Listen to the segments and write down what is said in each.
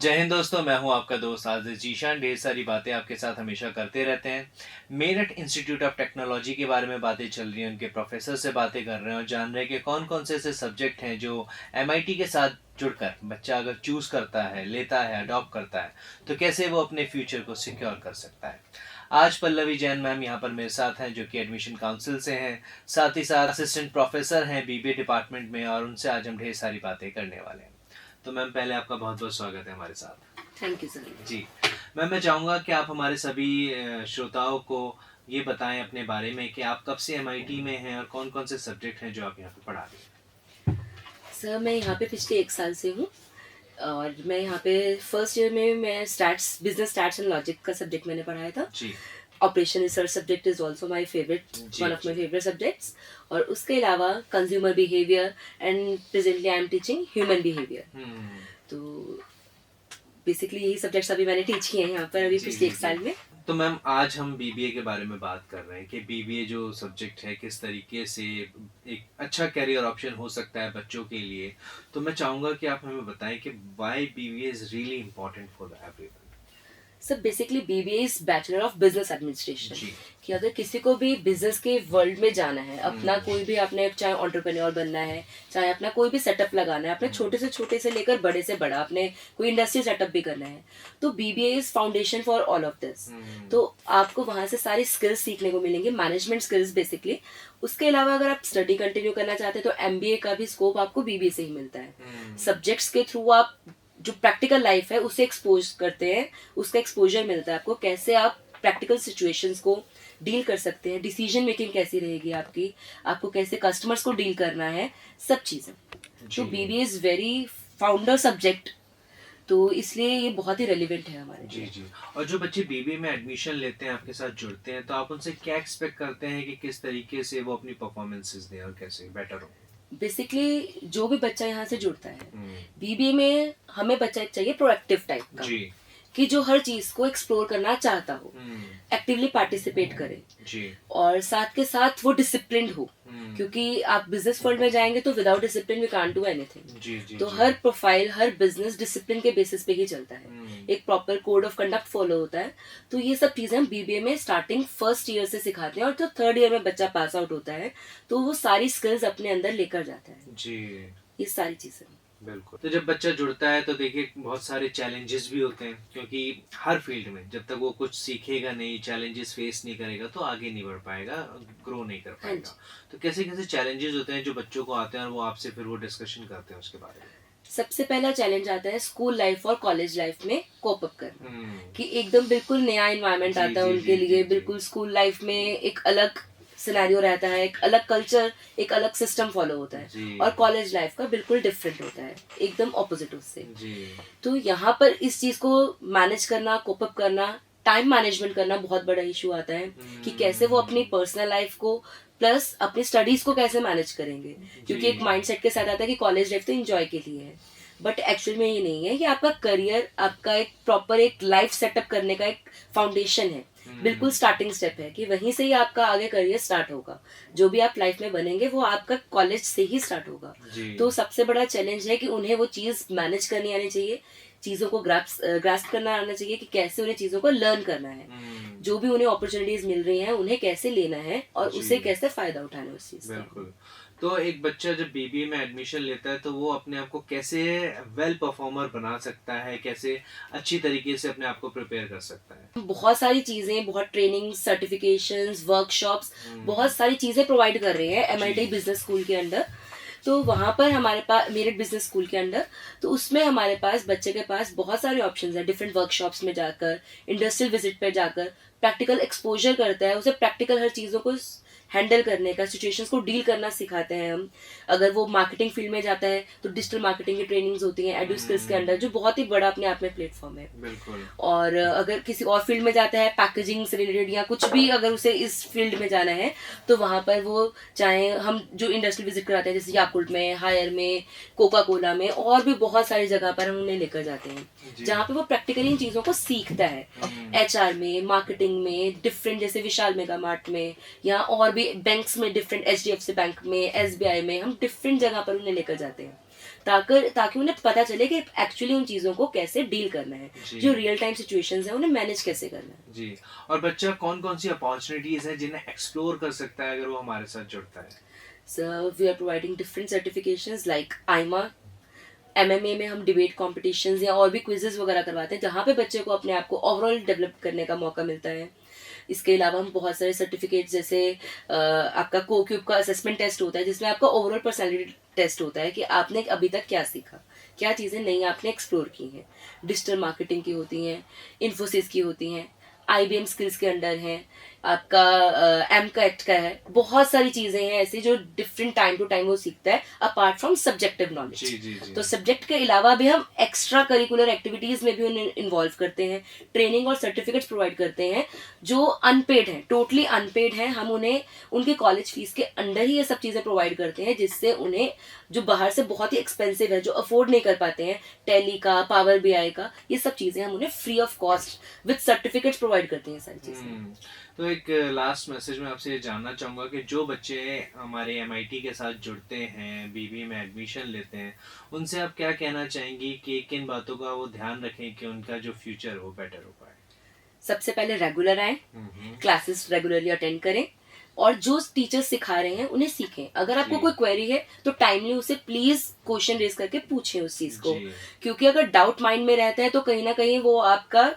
जय हिंद दोस्तों, मैं हूं आपका दोस्त आदित्य जीशान। ढेर सारी बातें आपके साथ हमेशा करते रहते हैं। मेरठ इंस्टीट्यूट ऑफ टेक्नोलॉजी के बारे में बातें चल रही हैं, उनके प्रोफेसर से बातें कर रहे हैं और जान रहे हैं कि कौन कौन से ऐसे सब्जेक्ट हैं जो एमआईटी के साथ जुड़कर बच्चा अगर चूज करता है, लेता है, अडॉप्ट करता है तो कैसे वो अपने फ्यूचर को सिक्योर कर सकता है। आज पल्लवी जैन मैम यहाँ पर मेरे साथ हैं, जो कि एडमिशन काउंसिल से हैं, साथ ही साथ असिस्टेंट प्रोफेसर हैं बीबीए डिपार्टमेंट में, और उनसे आज हम ढेर सारी बातें करने वाले हैं। तो मैम, पहले आपका बहुत बहुत स्वागत है हमारे साथ। Thank you sir. जी मैम, मैं चाहूँगा कि आप हमारे सभी श्रोताओं को ये बताएं अपने बारे में कि आप कब से एमआईटी में हैं और कौन कौन से सब्जेक्ट हैं जो आप यहाँ पे पढ़ा रहे हैं। सर मैं यहाँ पे पिछले 1 साल से हूँ और मैं यहाँ पे फर्स्ट ईयर में मैं बिजनेस स्टैट्स एंड लॉजिक का सब्जेक्ट मैंने पढ़ाया था जी। Operation research subject is also my favourite, one of my favourite subjects. और उसके अलावा consumer behaviour and presently I am teaching human behaviour. तो बेसिकली यही सब्जेक्ट्स अभी मैंने टीच किए हैं यहाँ पर अभी पिछले 1 साल में। तो मैम, आज हम बीबीए के बारे में बात कर रहे हैं कि बीबीए जो सब्जेक्ट है किस तरीके से एक अच्छा कैरियर ऑप्शन हो सकता है बच्चों के लिए। तो मैं चाहूँगा कि आप हमें बताएं कि why BBA is really important for everyone. Sir basically BBA is bachelor of business administration. जी। कि अगर किसी को भी बिजनेस के वर्ल्ड में जाना है, अपना कोई भी आपने चाहे एंटरप्रेन्योर बनना है, चाहे अपना कोई भी सेटअप लगाना है, अपने छोटे से लेकर बड़े से बड़ा अपने कोई इंडस्ट्री सेटअप भी करना है, तो BBA is foundation for all of this. तो आपको वहां से सारी स्किल्स सीखने को मिलेंगे, मैनेजमेंट स्किल्स बेसिकली। उसके अलावा अगर आप स्टडी कंटिन्यू करना चाहते हैं तो एमबीए का भी स्कोप आपको बीबीए से ही मिलता है। सब्जेक्ट्स के थ्रू आप जो प्रैक्टिकल लाइफ है उसे एक्सपोज करते हैं, उसका एक्सपोजर मिलता है आपको, कैसे आप प्रैक्टिकल सिचुएशंस को डील कर सकते हैं, डिसीजन मेकिंग कैसी रहेगी आपकी, आपको कैसे कस्टमर्स को डील करना है, सब चीजें। तो BBA is very founder subject, तो इसलिए ये बहुत ही रेलिवेंट है हमारे जी जी। और जो बच्चे बीबीए में एडमिशन लेते हैं, आपके साथ जुड़ते हैं, तो आप उनसे क्या एक्सपेक्ट करते हैं कि किस तरीके से वो अपनी परफॉर्मेंसेस दें और कैसे बेटर हो। बेसिकली जो भी बच्चा यहाँ से जुड़ता है बीबीए में, हमें बच्चा चाहिए प्रोएक्टिव टाइप का जी। कि जो हर चीज को एक्सप्लोर करना चाहता हो, एक्टिवली पार्टिसिपेट करे जी। और साथ के साथ वो डिसिप्लिन्ड हो, क्योंकि आप बिजनेस वर्ल्ड में जाएंगे तो without discipline we can't do anything. तो हर प्रोफाइल, हर बिजनेस डिसिप्लिन के बेसिस पे ही चलता है, एक proper code of conduct follow होता है। तो ये सब चीजें हम बीबीए में स्टार्टिंग फर्स्ट ईयर से सिखाते हैं, और जो थर्ड ईयर में बच्चा पास आउट होता है तो वो सारी स्किल्स अपने अंदर लेकर जाता है जी। ये सारी चीजें बिल्कुल। तो जब बच्चा जुड़ता है तो देखिए बहुत सारे चैलेंजेस भी होते हैं, क्योंकि हर फील्ड में जब तक वो कुछ सीखेगा नहीं, चैलेंजेस फेस नहीं करेगा तो आगे नहीं बढ़ पाएगा, ग्रो नहीं कर पाएगा। तो कैसे कैसे चैलेंजेस होते हैं जो बच्चों को आते हैं और वो आपसे फिर वो डिस्कशन करते हैं उसके बारे में। सबसे पहला चैलेंज आता है स्कूल लाइफ और कॉलेज लाइफ में कोप अप करना, कि एकदम बिल्कुल नया एनवायरनमेंट आता है उनके लिए। बिल्कुल स्कूल लाइफ में एक अलग सिनेरियो रहता है, एक अलग कल्चर, एक अलग सिस्टम फॉलो होता है, और कॉलेज लाइफ का बिल्कुल डिफरेंट होता है, एकदम ऑपोजिट उससे। तो यहाँ पर इस चीज को मैनेज करना, कोप अप करना, टाइम मैनेजमेंट करना बहुत बड़ा इशू आता है, कि कैसे वो अपनी पर्सनल लाइफ को प्लस अपनी स्टडीज को कैसे मैनेज करेंगे। क्योंकि एक माइंडसेट के साथ आता है कि कॉलेज लाइफ तो एंजॉय के लिए है, बट एक्चुअल में ये नहीं है। कि आपका करियर, आपका एक प्रॉपर एक लाइफ सेटअप करने का एक फाउंडेशन है, बिल्कुल स्टार्टिंग स्टेप है, कि वहीं से ही आपका आगे करियर स्टार्ट होगा। जो भी आप लाइफ में बनेंगे वो आपका कॉलेज से ही स्टार्ट होगा। तो सबसे बड़ा चैलेंज है कि उन्हें वो चीज मैनेज करनी आनी चाहिए, चीजों को ग्रास्प करना आना चाहिए, कि कैसे उन्हें चीजों को लर्न करना है, जो भी उन्हें अपॉर्चुनिटीज मिल रही हैं उन्हें कैसे लेना है और उसे कैसे फायदा उठाना है उस चीज का। बिल्कुल। तो एक बच्चा जब बीबीए में एडमिशन लेता है तो वो अपने आप को कैसे वेल परफॉर्मर बना सकता है, कैसे अच्छी तरीके से अपने आप को प्रिपेयर कर सकता है। बहुत सारी चीजें, बहुत ट्रेनिंग, सर्टिफिकेशंस, वर्कशॉप्स, बहुत सारी चीजें प्रोवाइड कर रहे हैं एमआईटी बिजनेस स्कूल के अंदर। तो वहाँ पर हमारे पास मेरठ बिजनेस स्कूल के अंदर, तो उसमें हमारे पास बच्चे के पास बहुत सारे ऑप्शंस हैं। डिफरेंट वर्कशॉप्स में जाकर, इंडस्ट्रियल विजिट पर जाकर प्रैक्टिकल एक्सपोजर करता है, उसे प्रैक्टिकल हर चीज़ों को हैंडल करने का, सिचुएशंस को डील करना सिखाते हैं हम। अगर वो मार्केटिंग फील्ड में जाता है तो डिजिटल मार्केटिंग की ट्रेनिंग्स होती हैं एडू स्किल्स के अंडर, जो बहुत ही बड़ा अपने आप में प्लेटफॉर्म है। बिल्कुल। और अगर किसी और फील्ड में जाता है, पैकेजिंग से रिलेटेड या कुछ भी, अगर उसे इस फील्ड में जाना है तो वहाँ पर वो, चाहे हम जो इंडस्ट्री विजिट कराते हैं जैसे याकुल्ट में, हायर में, कोका कोला में, और भी बहुत सारी जगह पर हम उन्हें लेकर जाते हैं, जहाँ पे वो प्रैक्टिकली इन चीज़ों को सीखता है। एचआर में, मार्केटिंग में, डिफरेंट जैसे विशाल मेगा मार्ट में, या और भी बैंक्स में, डिफरेंट एचडीएफसी बैंक में, एसबीआई में, हम डिफरेंट जगह पर उन्हें लेकर जाते हैं। ताकि उन्हें पता चले कि एक्चुअली उन चीज़ों को कैसे डील करना है, जी। जो रियल टाइम सिचुएशंस है उन्हें मैनेज कैसे करना है। जी। और बच्चा कौन कौन सी अपॉर्चुनिटीज हैं जिन्हें एक्सप्लोर कर सकता है अगर वो हमारे साथ जुड़ता है? So we are providing different certifications like IMA, MMA में हम डिबेट कॉम्पिटिशन्स या और भी क्विजेज वगैरह करवाते हैं, जहाँ पे बच्चे को अपने आप को ओवरऑल डेवलप करने का मौका मिलता है। इसके अलावा हम बहुत सारे सर्टिफिकेट, जैसे आपका कोक्यूब का असेसमेंट टेस्ट होता है, जिसमें आपका ओवरऑल पर्सनालिटी टेस्ट होता है कि आपने अभी तक क्या सीखा, क्या चीज़ें नई आपने एक्सप्लोर की हैं। डिजिटल मार्केटिंग की होती हैं, इन्फोसिस की होती हैं, IBM स्किल्स के अंडर हैं, आपका एमकैट का है, बहुत सारी चीजें हैं ऐसी जो डिफरेंट टाइम टू टाइम वो सीखता है अपार्ट फ्रॉम सब्जेक्टिव जी नॉलेज। जी जी। तो सब्जेक्ट के अलावा भी हम एक्स्ट्रा करिकुलर एक्टिविटीज में भी उन्हें इन्वॉल्व करते हैं, ट्रेनिंग और सर्टिफिकेट्स प्रोवाइड करते हैं जो अनपेड हैं, टोटली अनपेड हैं। हम उन्हें उनके कॉलेज फीस के अंडर ही ये सब चीजें प्रोवाइड करते हैं, जिससे उन्हें जो बाहर से बहुत ही एक्सपेंसिव है, जो अफोर्ड नहीं कर पाते हैं, टैली का, पावर BI का, ये सब चीजें हम उन्हें free of cost with certificates provide करते हैं सारी चीजें। तो एक लास्ट मैसेज में आपसे ये जानना चाहूँगा कि जो बच्चे हमारे MIT के साथ जुड़ते हैं, BBA में एडमिशन लेते हैं, उनसे आप क्या कहना चाहेंगी कि किन बातों का वो ध्यान रखें कि उनका जो फ्यूचर हो बेटर हो पाए? सबसे पहले रेगुलर आए, क्लासेस रेगुलरली अटेंड करें और जो टीचर्स सिखा रहे हैं उन्हें सीखें। अगर आपको कोई क्वेरी है तो टाइमली उसे प्लीज क्वेश्चन रेज करके पूछें उस चीज को, क्योंकि अगर डाउट माइंड में रहता है तो कहीं ना कहीं वो आपका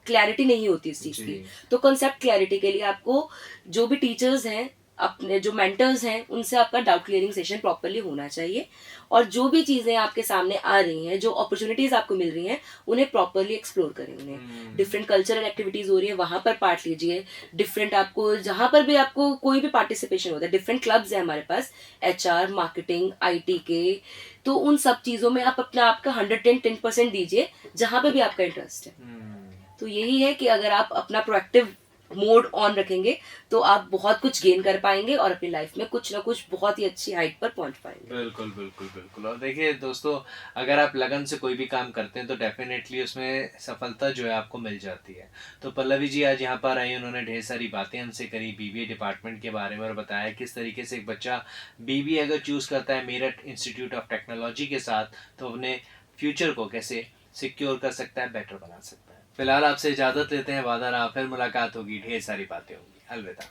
क्लैरिटी नहीं होती इस चीज की। तो कॉन्सेप्ट क्लैरिटी के लिए आपको जो भी टीचर्स हैं, अपने जो मेंटर्स हैं, उनसे आपका डाउट क्लियरिंग सेशन प्रॉपरली होना चाहिए। और जो भी चीजें आपके सामने आ रही हैं, जो अपॉर्चुनिटीज आपको मिल रही हैं, उन्हें प्रॉपरली एक्सप्लोर करें। उन्हें डिफरेंट कल्चरल एक्टिविटीज हो रही है, वहां पर पार्ट लीजिए। डिफरेंट आपको जहां पर भी आपको कोई भी पार्टिसिपेशन होता है, डिफरेंट क्लब्स है हमारे पास, HR, मार्केटिंग, IT के, तो उन सब चीजों में आप अपना आपका 110% दीजिए जहां पे भी आपका इंटरेस्ट है। तो यही है कि अगर आप अपना प्रोएक्टिव मोड ऑन रखेंगे तो आप बहुत कुछ गेन कर पाएंगे और अपनी लाइफ में कुछ ना कुछ बहुत ही अच्छी हाइट पर पहुंच पाएंगे। बिल्कुल बिल्कुल बिल्कुल। और देखिए दोस्तों, अगर आप लगन से कोई भी काम करते हैं तो डेफिनेटली उसमें सफलता जो है आपको मिल जाती है। तो पल्लवी जी आज यहाँ पर आई, उन्होंने ढेर सारी बातें हमसे करी BBA डिपार्टमेंट के बारे में और बताया किस तरीके से एक बच्चा BBA अगर चूज़ करता है मेरठ इंस्टीट्यूट ऑफ टेक्नोलॉजी के साथ तो अपने फ्यूचर को कैसे सिक्योर कर सकता है, बेटर बना सकता है। फिलहाल आपसे इजाज़त लेते हैं, वादा रहा फिर मुलाकात होगी, ढेर सारी बातें होंगी। अलविदा।